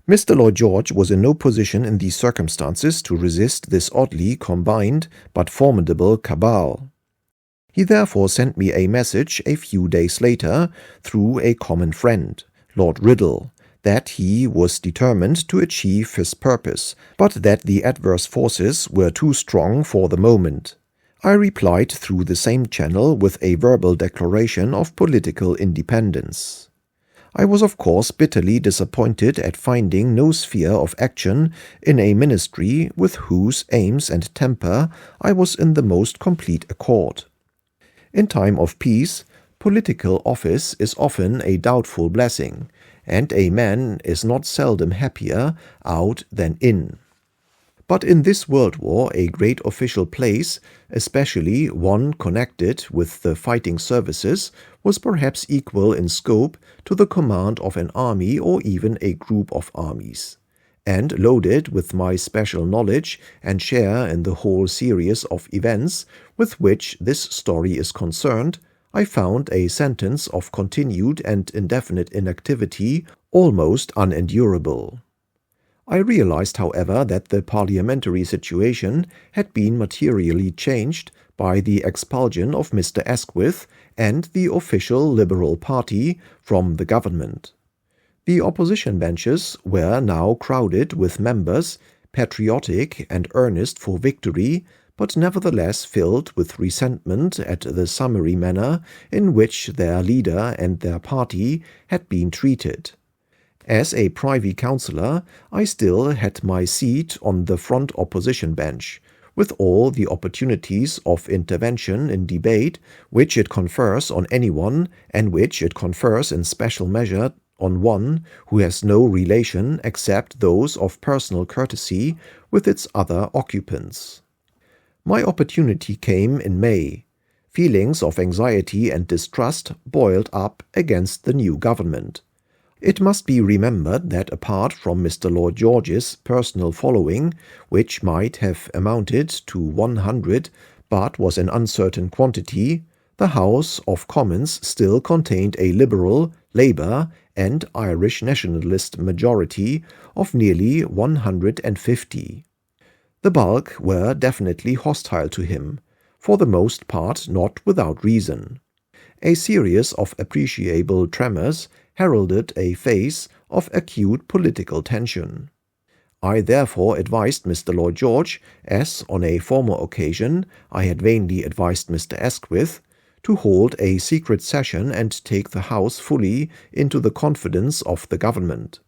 Mr. Lloyd George was in no position in these circumstances to resist this oddly combined but formidable cabal. He therefore sent me a message a few days later through a common friend, Lord Riddle, that he was determined to achieve his purpose, but that the adverse forces were too strong for the moment. I replied through the same channel with a verbal declaration of political independence. I was of course bitterly disappointed at finding no sphere of action in a ministry with whose aims and temper I was in the most complete accord. In time of peace, political office is often a doubtful blessing, and a man is not seldom happier out than in. But in this world war a great official place, especially one connected with the fighting services, was perhaps equal in scope to the command of an army or even a group of armies. And loaded with my special knowledge and share in the whole series of events with which this story is concerned, I found a sentence of continued and indefinite inactivity almost unendurable. I realized, however, that the parliamentary situation had been materially changed by the expulsion of Mr. Asquith and the official Liberal Party from the government. The opposition benches were now crowded with members, patriotic and earnest for victory, but nevertheless filled with resentment at the summary manner in which their leader and their party had been treated. As a Privy Councillor, I still had my seat on the front opposition bench, with all the opportunities of intervention in debate which it confers on anyone, and which it confers in special measure on one who has no relation except those of personal courtesy with its other occupants. My opportunity came in May. Feelings of anxiety and distrust boiled up against the new government. It must be remembered that apart from Mr. Lloyd George's personal following, which might have amounted to 100 but was an uncertain quantity, the House of Commons still contained a Liberal, Labour, and Irish nationalist majority of nearly 150. The bulk were definitely hostile to him, for the most part not without reason. A series of appreciable tremors heralded a phase of acute political tension. I therefore advised Mr. Lloyd George, as on a former occasion I had vainly advised Mr. Asquith, to hold a secret session and take the House fully into the confidence of the government.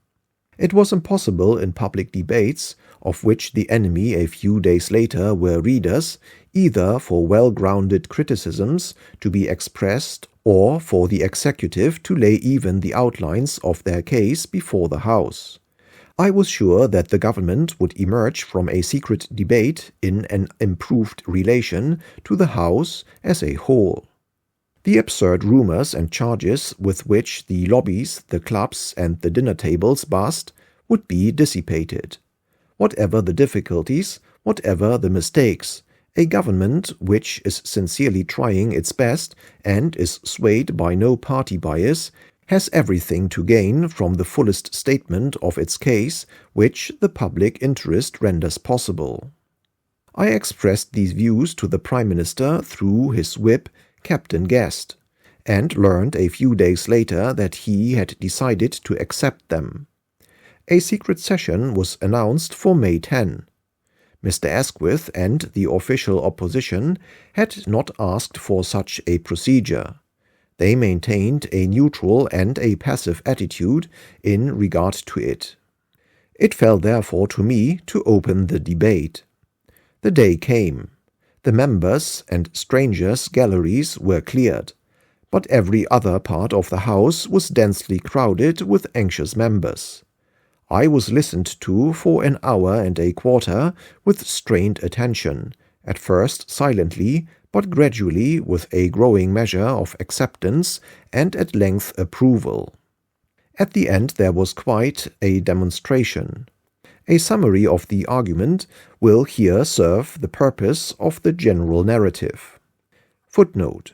It was impossible in public debates, of which the enemy a few days later were readers, either for well-grounded criticisms to be expressed or for the executive to lay even the outlines of their case before the House. I was sure that the government would emerge from a secret debate in an improved relation to the House as a whole. The absurd rumors and charges with which the lobbies, the clubs, and the dinner tables buzzed would be dissipated. Whatever the difficulties, whatever the mistakes, a government which is sincerely trying its best and is swayed by no party bias has everything to gain from the fullest statement of its case which the public interest renders possible. I expressed these views to the Prime Minister through his whip, Captain Guest, and learned a few days later that he had decided to accept them. A secret session was announced for May 10. Mr. Asquith and the official opposition had not asked for such a procedure. They maintained a neutral and a passive attitude in regard to it. It fell therefore to me to open the debate. The day came. The members' and strangers' galleries were cleared, but every other part of the House was densely crowded with anxious members. I was listened to for an hour and a quarter with strained attention, at first silently, but gradually with a growing measure of acceptance and at length approval. At the end there was quite a demonstration. A summary of the argument will here serve the purpose of the general narrative. Footnote: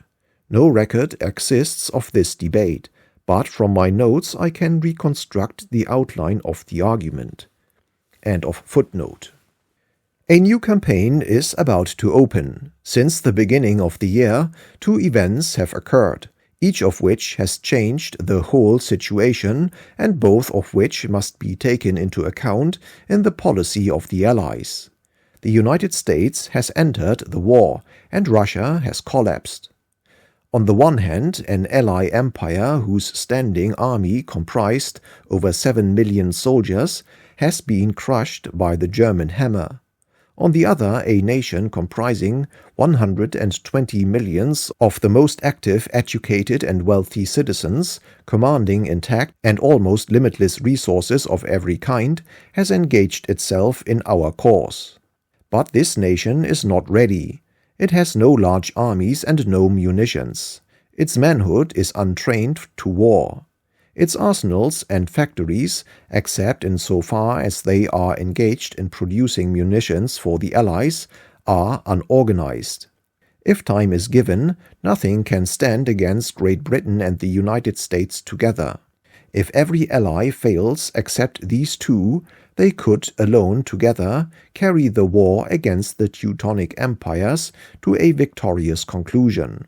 no record exists of this debate, but from my notes I can reconstruct the outline of the argument. End of footnote. A new campaign is about to open. Since the beginning of the year, 2 events have occurred, each of which has changed the whole situation and both of which must be taken into account in the policy of the Allies. The United States has entered the war and Russia has collapsed. On the one hand, an ally empire whose standing army comprised over 7 million soldiers has been crushed by the German hammer. On the other, a nation comprising 120 millions of the most active, educated and wealthy citizens, commanding intact and almost limitless resources of every kind, has engaged itself in our cause. But this nation is not ready. It has no large armies and no munitions. Its manhood is untrained to war. Its arsenals and factories, except in so far as they are engaged in producing munitions for the Allies, are unorganized. If time is given, nothing can stand against Great Britain and the United States together. If every ally fails except these 2, they could, alone together, carry the war against the Teutonic empires to a victorious conclusion.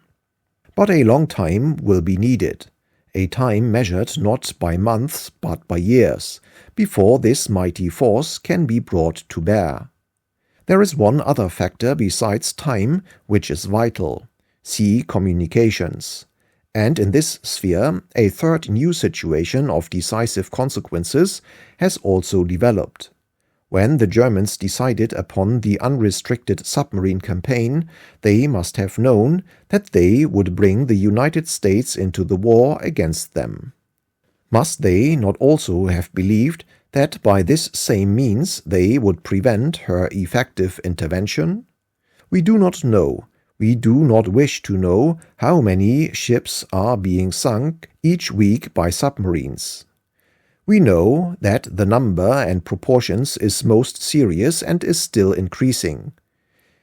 But a long time will be needed. A time measured not by months but by years, before this mighty force can be brought to bear. There is one other factor besides time which is vital: see communications. And in this sphere, a third new situation of decisive consequences has also developed. When the Germans decided upon the unrestricted submarine campaign, they must have known that they would bring the United States into the war against them. Must they not also have believed that by this same means they would prevent her effective intervention? We do not know. We do not wish to know how many ships are being sunk each week by submarines. We know that the number and proportions is most serious and is still increasing.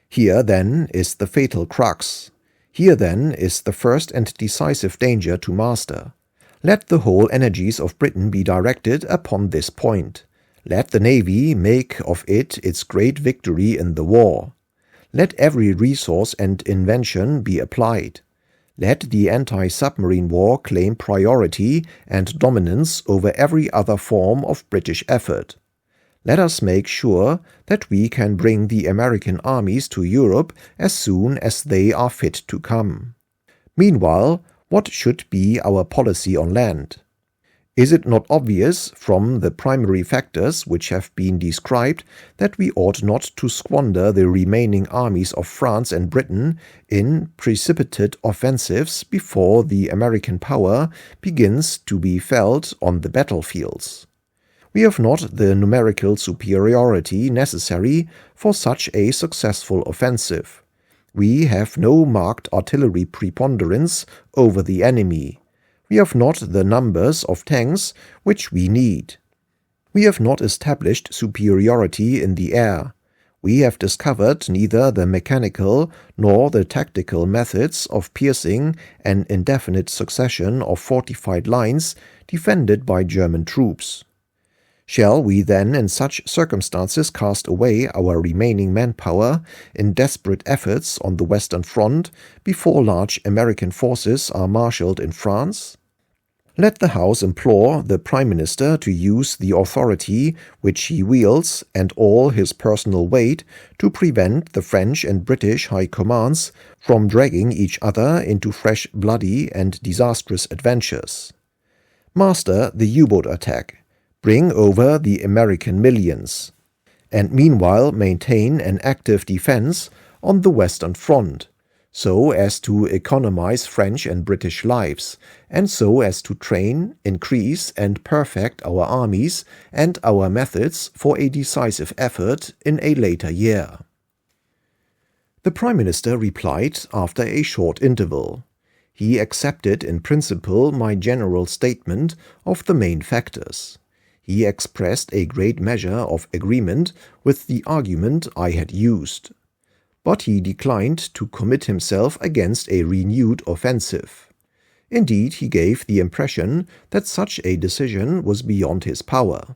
Here, then, is the fatal crux. Here, then, is the first and decisive danger to master. Let the whole energies of Britain be directed upon this point. Let the navy make of it its great victory in the war. Let every resource and invention be applied. Let the anti-submarine war claim priority and dominance over every other form of British effort. Let us make sure that we can bring the American armies to Europe as soon as they are fit to come. Meanwhile, what should be our policy on land? Is it not obvious from the primary factors which have been described that we ought not to squander the remaining armies of France and Britain in precipitate offensives before the American power begins to be felt on the battlefields? We have not the numerical superiority necessary for such a successful offensive. We have no marked artillery preponderance over the enemy. We have not the numbers of tanks which we need. We have not established superiority in the air. We have discovered neither the mechanical nor the tactical methods of piercing an indefinite succession of fortified lines defended by German troops. Shall we then in such circumstances cast away our remaining manpower in desperate efforts on the Western Front before large American forces are marshalled in France? Let the House implore the Prime Minister to use the authority which he wields and all his personal weight to prevent the French and British High Commands from dragging each other into fresh bloody and disastrous adventures. Master the U-boat attack. Bring over the American millions, and meanwhile maintain an active defense on the Western Front, so as to economize French and British lives, and so as to train, increase, and perfect our armies and our methods for a decisive effort in a later year. The Prime Minister replied after a short interval. He accepted in principle my general statement of the main factors. He expressed a great measure of agreement with the argument I had used. But he declined to commit himself against a renewed offensive. Indeed, he gave the impression that such a decision was beyond his power.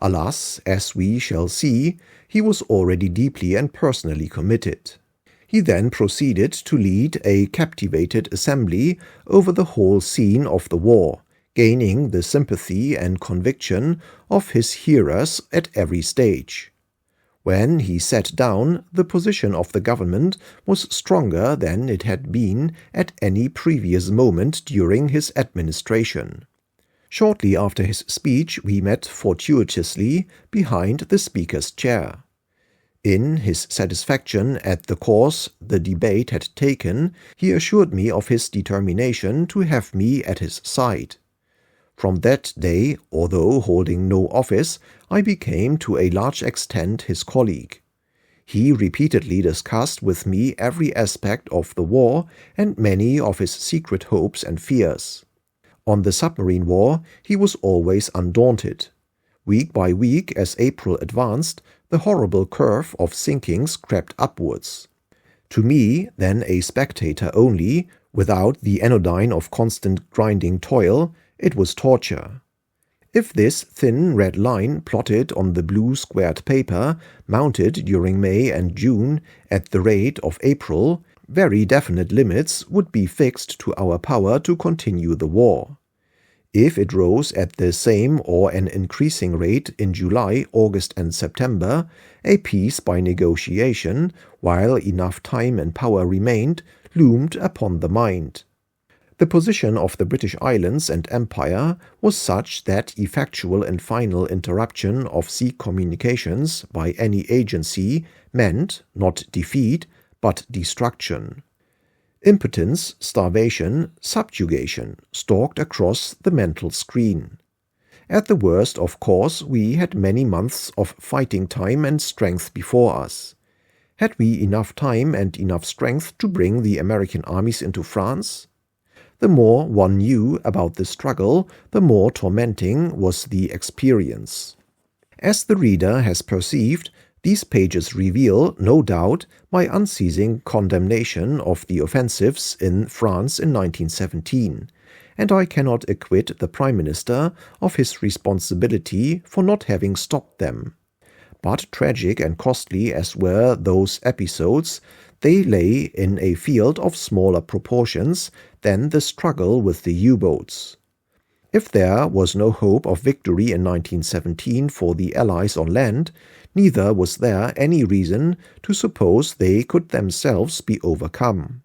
Alas, as we shall see, he was already deeply and personally committed. He then proceeded to lead a captivated assembly over the whole scene of the war, gaining the sympathy and conviction of his hearers at every stage. When he sat down, the position of the government was stronger than it had been at any previous moment during his administration. Shortly after his speech, we met fortuitously behind the speaker's chair. In his satisfaction at the course the debate had taken, he assured me of his determination to have me at his side. From that day, although holding no office, I became to a large extent his colleague. He repeatedly discussed with me every aspect of the war and many of his secret hopes and fears. On the submarine war, he was always undaunted. Week by week, as April advanced, the horrible curve of sinkings crept upwards. To me, then a spectator only, without the anodyne of constant grinding toil, it was torture. If this thin red line plotted on the blue squared paper, mounted during May and June at the rate of April, very definite limits would be fixed to our power to continue the war. If it rose at the same or an increasing rate in July, August, and September, a peace by negotiation, while enough time and power remained, loomed upon the mind. The position of the British Islands and Empire was such that effectual and final interruption of sea communications by any agency meant not defeat, but destruction. Impotence, starvation, subjugation stalked across the mental screen. At the worst, of course, we had many months of fighting time and strength before us. Had we enough time and enough strength to bring the American armies into France? The more one knew about the struggle, the more tormenting was the experience. As the reader has perceived, these pages reveal, no doubt, my unceasing condemnation of the offensives in France in 1917, and I cannot acquit the Prime Minister of his responsibility for not having stopped them. But tragic and costly as were those episodes, they lay in a field of smaller proportions than the struggle with the U-boats. If there was no hope of victory in 1917 for the Allies on land, neither was there any reason to suppose they could themselves be overcome.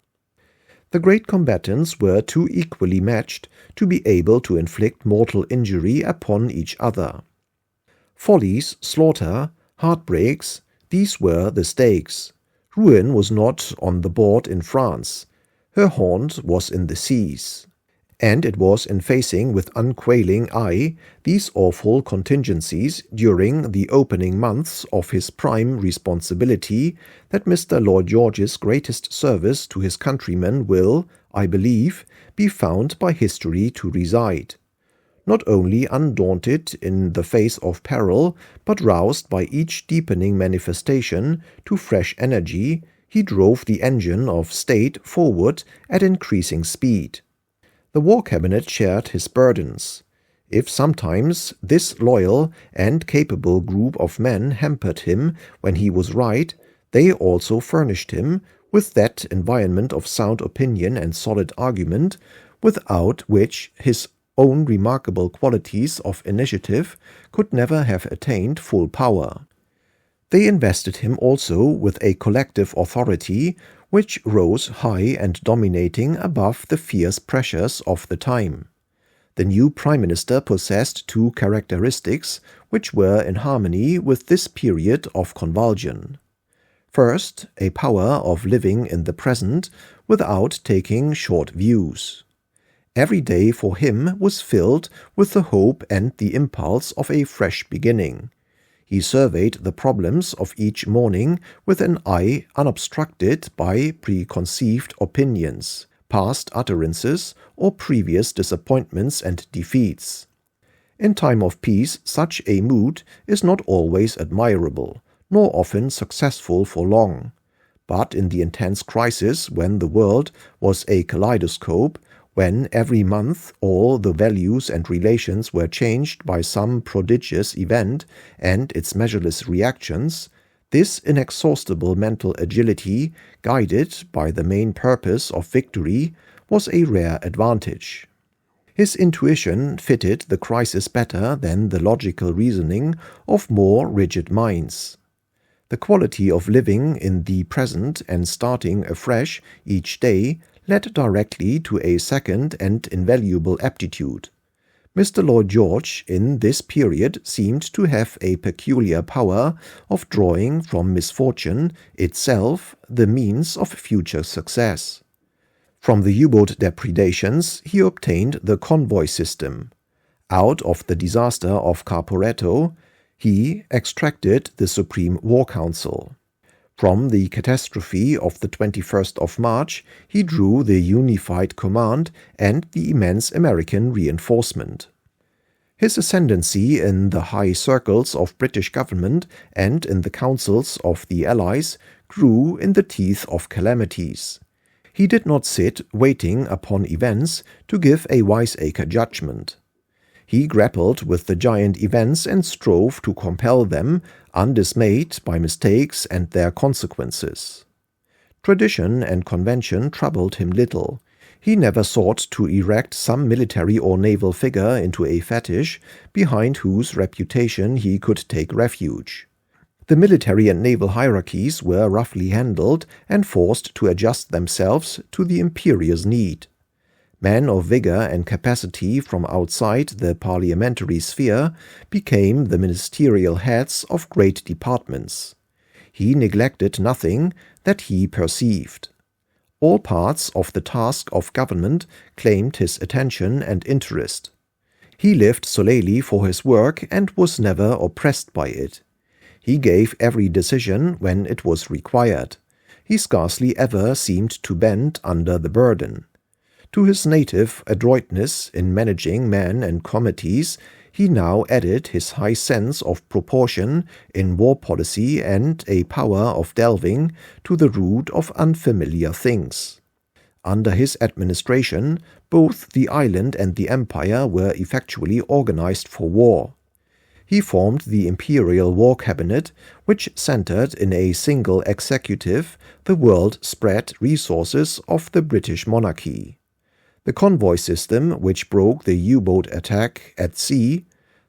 The great combatants were too equally matched to be able to inflict mortal injury upon each other. Follies, slaughter, heartbreaks, these were the stakes. Ruin was not on the board in France. Her haunt was in the seas. And it was in facing with unquailing eye these awful contingencies during the opening months of his prime responsibility that Mr. Lloyd George's greatest service to his countrymen will, I believe, be found by history to reside. Not only undaunted in the face of peril, but roused by each deepening manifestation to fresh energy, he drove the engine of state forward at increasing speed. The War Cabinet shared his burdens. If sometimes this loyal and capable group of men hampered him when he was right, they also furnished him with that environment of sound opinion and solid argument, without which his own remarkable qualities of initiative could never have attained full power. They invested him also with a collective authority which rose high and dominating above the fierce pressures of the time. The new Prime Minister possessed two characteristics which were in harmony with this period of convulsion. First, a power of living in the present without taking short views. Every day for him was filled with the hope and the impulse of a fresh beginning. He surveyed the problems of each morning with an eye unobstructed by preconceived opinions, past utterances, or previous disappointments and defeats. In time of peace, such a mood is not always admirable, nor often successful for long. But in the intense crisis when the world was a kaleidoscope, when every month all the values and relations were changed by some prodigious event and its measureless reactions, this inexhaustible mental agility, guided by the main purpose of victory, was a rare advantage. His intuition fitted the crisis better than the logical reasoning of more rigid minds. The quality of living in the present and starting afresh each day led directly to a second and invaluable aptitude. Mr. Lloyd George in this period seemed to have a peculiar power of drawing from misfortune itself the means of future success. From the U-boat depredations he obtained the convoy system. Out of the disaster of Caporetto he extracted the Supreme War Council. From the catastrophe of the 21st of March, he drew the unified command and the immense American reinforcement. His ascendancy in the high circles of British government and in the councils of the Allies grew in the teeth of calamities. He did not sit waiting upon events to give a wiseacre judgment. He grappled with the giant events and strove to compel them, undismayed by mistakes and their consequences. Tradition and convention troubled him little. He never sought to erect some military or naval figure into a fetish behind whose reputation he could take refuge. The military and naval hierarchies were roughly handled and forced to adjust themselves to the imperious need. Men of vigor and capacity from outside the parliamentary sphere became the ministerial heads of great departments. He neglected nothing that he perceived. All parts of the task of government claimed his attention and interest. He lived solely for his work and was never oppressed by it. He gave every decision when it was required. He scarcely ever seemed to bend under the burden. To his native adroitness in managing men and committees, he now added his high sense of proportion in war policy and a power of delving to the root of unfamiliar things. Under his administration, both the island and the empire were effectually organized for war. He formed the Imperial War Cabinet, which centered in a single executive the world-spread resources of the British monarchy. The convoy system, which broke the U-boat attack at sea,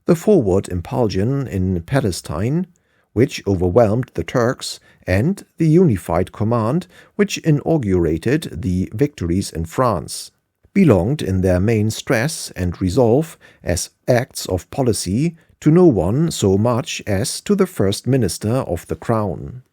the forward impulsion in Palestine, which overwhelmed the Turks, and the unified command, which inaugurated the victories in France, belonged in their main stress and resolve as acts of policy to no one so much as to the First Minister of the Crown.